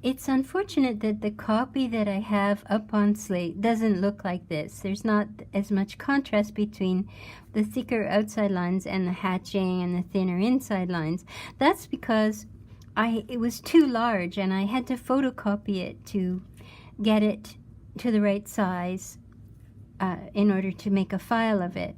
It's unfortunate that the copy that I have up on Slate doesn't look like this. There's not as much contrast between the thicker outside lines and the hatching and the thinner inside lines. That's because it was too large and I had to photocopy it to get it to the right size in order to make a file of it.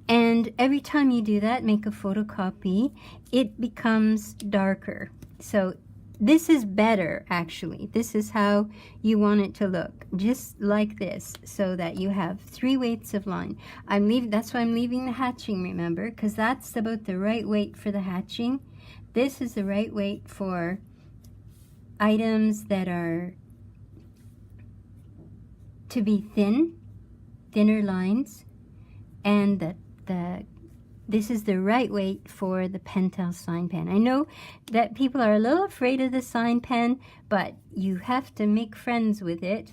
And every time you do that, make a photocopy, it becomes darker. So this is better, actually. This is how you want it to look, just like this, so that you have 3 weights of line. That's why I'm leaving the hatching, remember, because that's about the right weight for the hatching. This is the right weight for items that are to be thinner lines, and this is the right weight for the Pentel sign pen. I know that people are a little afraid of the sign pen, but you have to make friends with it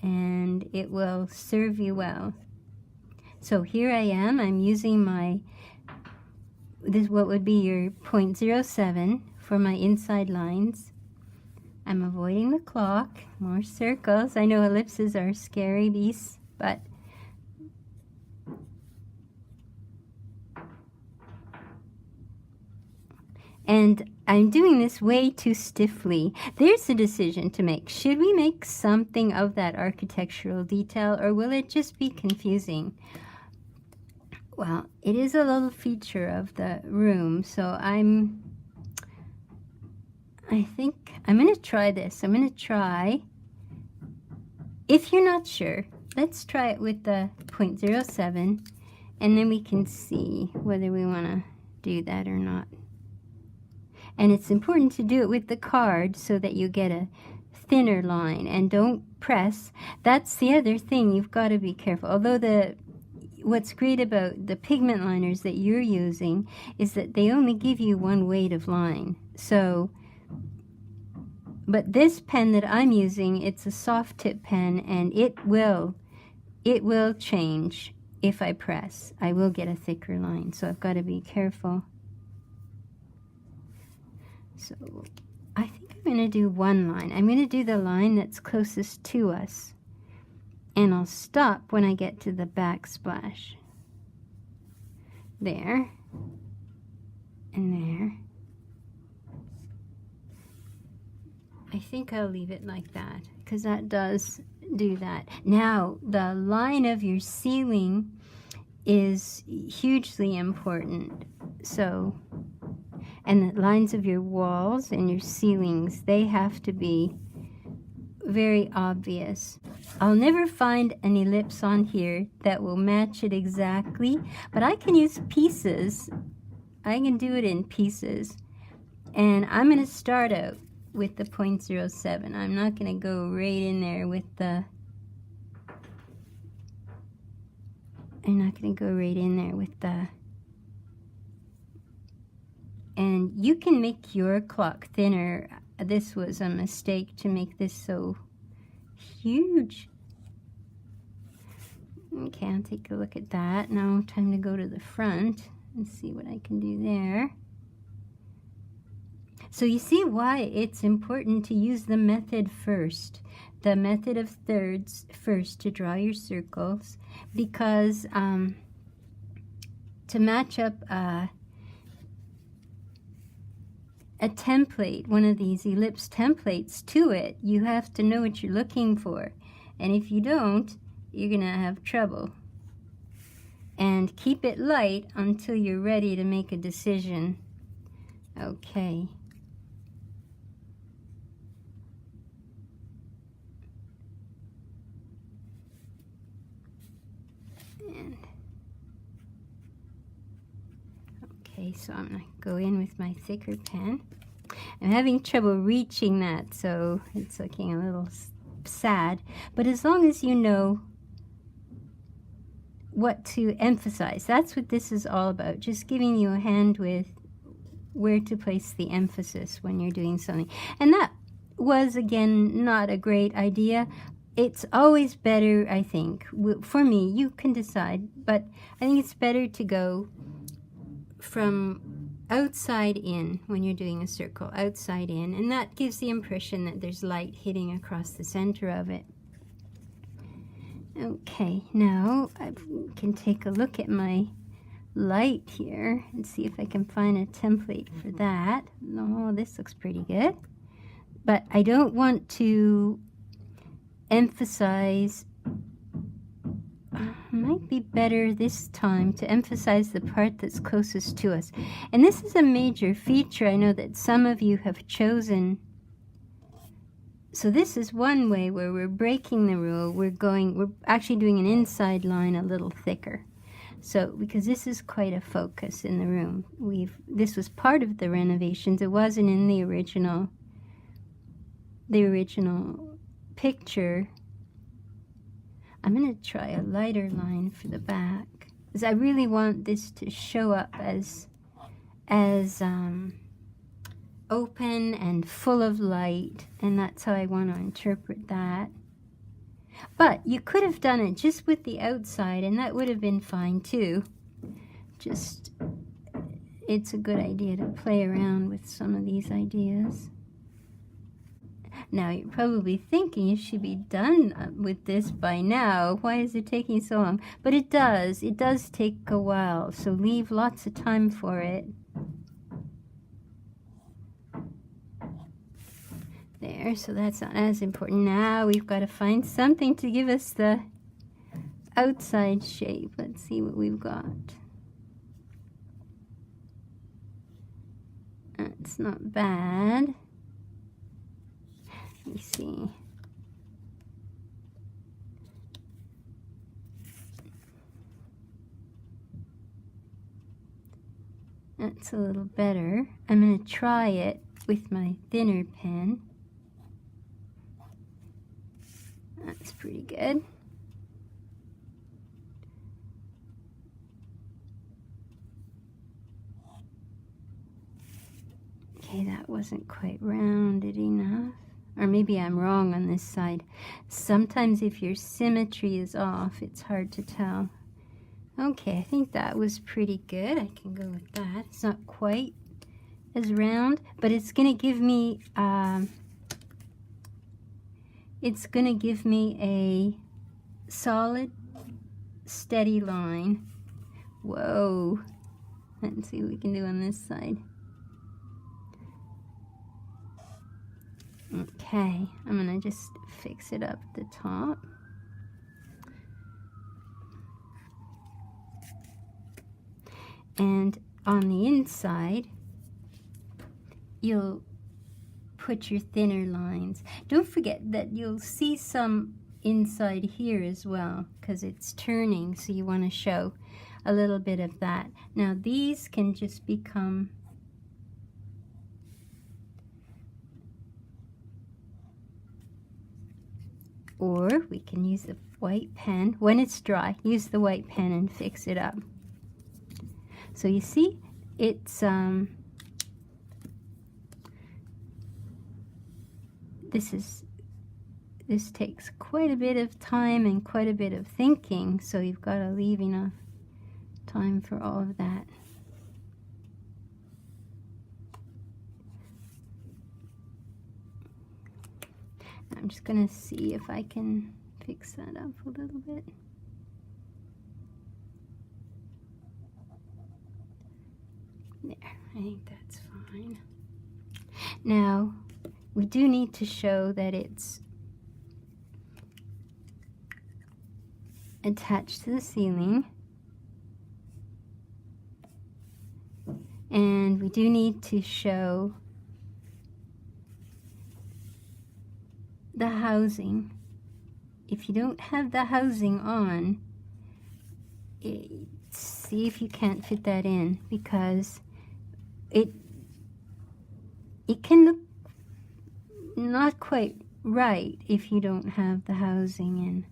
and it will serve you well. So here I am, I'm using what would be your 0.07 for my inside lines. I'm avoiding the clock, more circles. I know ellipses are scary beasts, but and I'm doing this way too stiffly. There's a decision to make. Should we make something of that architectural detail, or will it just be confusing? Well, it is a little feature of the room, so I think I'm going to try this. I'm going to try, if you're not sure, let's try it with the 0.07, and then we can see whether we want to do that or not. And it's important to do it with the card so that you get a thinner line and don't press. That's the other thing, you've got to be careful. Although what's great about the pigment liners that you're using is that they only give you 1 weight of line. So, but this pen that I'm using, it's a soft tip pen, and it will change if I press. I will get a thicker line, so I've got to be careful. So I think I'm going to do 1 line. I'm going to do the line that's closest to us, and I'll stop when I get to the backsplash. There and there. I think I'll leave it like that because that does do that. Now the line of your ceiling is hugely important. So, and the lines of your walls and your ceilings, they have to be very obvious. I'll never find an ellipse on here that will match it exactly, but I can use pieces. I can do it in pieces. And I'm going to start out with the 0.07. I'm not going to go right in there with the and you can make your clock thinner. This was a mistake to make this so huge. Okay, I'll take a look at that. Now time to go to the front and see what I can do there. So you see why it's important to use the method first, the method of thirds first to draw your circles, because to match up a template, one of these ellipse templates to it, you have to know what you're looking for. And if you don't, you're going to have trouble. And keep it light until you're ready to make a decision. Okay. Okay, so I'm going to go in with my thicker pen. I'm having trouble reaching that, so it's looking a little sad. But as long as you know what to emphasize, that's what this is all about, just giving you a hand with where to place the emphasis when you're doing something. And that was, again, not a great idea. It's always better, I think, for me, you can decide, but I think it's better to go from outside in when you're doing a circle, outside in, and that gives the impression that there's light hitting across the center of it. Okay, now I can take a look at my light here and see if I can find a template for that. Oh, this looks pretty good. But I don't want to emphasize, might be better this time to emphasize the part that's closest to us. And this is a major feature I know that some of you have chosen. So this is one way where we're breaking the rule. We're actually doing an inside line a little thicker. So because this is quite a focus in the room. This was part of the renovations. It wasn't in the original picture. I'm going to try a lighter line for the back because I really want this to show up as open and full of light, and that's how I want to interpret that. But you could have done it just with the outside, and that would have been fine too. Just, it's a good idea to play around with some of these ideas. Now you're probably thinking you should be done with this by now. Why is it taking so long? But it does take a while, so leave lots of time for it. There, so that's not as important. Now we've got to find something to give us the outside shape. Let's see what we've got. That's not bad. Let me see. That's a little better. I'm going to try it with my thinner pen. That's pretty good. Okay, that wasn't quite rounded enough. Or maybe I'm wrong on this side. Sometimes if your symmetry is off, it's hard to tell. Okay, I think that was pretty good. I can go with that. It's not quite as round, but it's going to give me a solid, steady line. Whoa. Let's see what we can do on this side. Okay, I'm going to just fix it up at the top. And on the inside, you'll put your thinner lines. Don't forget that you'll see some inside here as well because it's turning, so you want to show a little bit of that. Now these can just become or we can use the white pen. When it's dry, use the white pen and fix it up. So you see, it's this takes quite a bit of time and quite a bit of thinking, so you've got to leave enough time for all of that. I'm just going to see if I can fix that up a little bit. There, I think that's fine. Now, we do need to show that it's attached to the ceiling. And we do need to show the housing. If you don't have the housing on, see if you can't fit that in, because it can look not quite right if you don't have the housing in.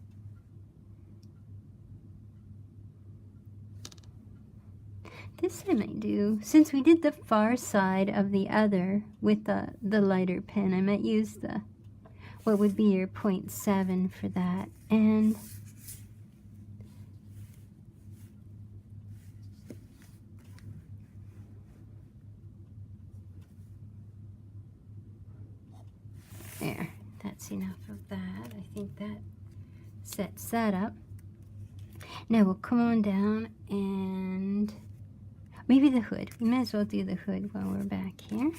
This I might do, since we did the far side of the other with the lighter pen, I might use the what would be your 0.7 for that. And There, that's enough of that. I think that sets that up. Now we'll come on down and maybe the hood. We might as well do the hood while we're back here.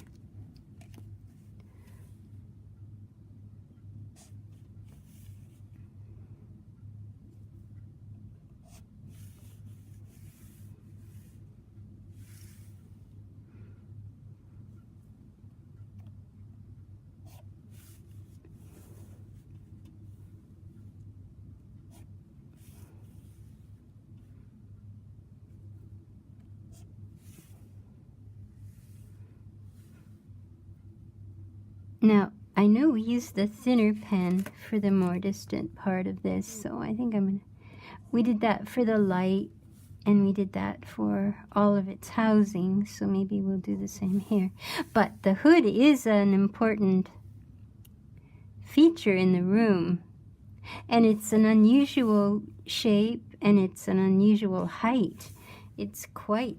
Now, I know we used the thinner pen for the more distant part of this, so I think we did that for the light, and we did that for all of its housing, so maybe we'll do the same here. But the hood is an important feature in the room, and it's an unusual shape, and it's an unusual height. It's quite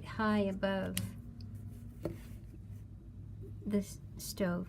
high above the stove.